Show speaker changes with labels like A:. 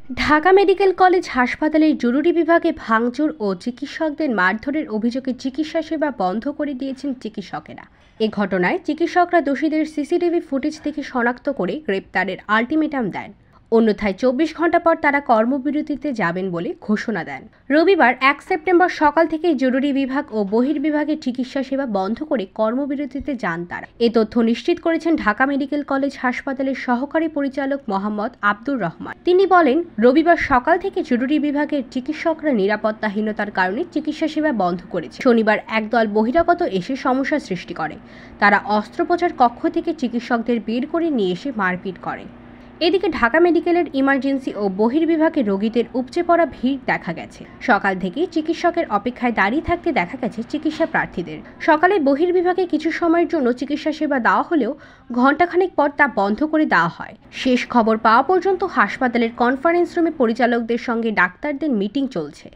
A: Dhaka medical college হাসপাতালের জরুরি বিভাগে ভাঙচুর ও চিকিৎসকদের মারধরের অভিযোগে চিকিৎসা সেবা বন্ধ করে দিয়েছেন চিকিৎসকেরা। এ ঘটনায় চিকিৎসকরা দোষীদের সিসিটিভি ফুটেজ থেকে শনাক্ত করে গ্রেপ্তারের আলটিমেটাম দেন। অন্যথায় 24 ঘন্টা পর তারা কর্মবিরতিতে যাবেন বলে ঘোষণা দেন। রবিবার 1 সেপ্টেম্বর সকাল থেকে জরুরি বিভাগ ও বহির্বিভাগের চিকিৎসা সেবা বন্ধ করে কর্মবিরতিতে যান তারা। এ তথ্য নিশ্চিত করেছেন ঢাকা মেডিকেল কলেজ হাসপাতালের সহকারী পরিচালক মোহাম্মদ আব্দুর রহমান। তিনি বলেন, রবিবার সকাল থেকে জরুরি বিভাগের চিকিৎসকরা নিরাপত্তাহীনতার কারণে চিকিৎসা সেবা বন্ধ করেছে। শনিবার একদল বহিরাগত এসে সমস্যা সৃষ্টি করে। তারা অস্ত্রোপচার কক্ষ থেকে চিকিৎসকদের বের করে নিয়ে এসে মারপিট করে। এদিকে ঢাকা মেডিকেলের ইমার্জেন্সি ও বহির্বিভাগে রোগীদের উপচে পড়া ভিড় দেখা গেছে। সকাল থেকেই চিকিৎসকের অপেক্ষায় দাঁড়িয়ে থাকতে দেখা গেছে চিকিৎসা প্রার্থীদের। সকালে বহির্বিভাগে কিছু সময়ের জন্য চিকিৎসা সেবা দেওয়া হলেও ঘণ্টাখানেক পর তা বন্ধ করে দেওয়া হয়। শেষ খবর পাওয়া পর্যন্ত হাসপাতালের কনফারেন্স রুমে পরিচালকদের সঙ্গে ডাক্তারদের মিটিং চলছে।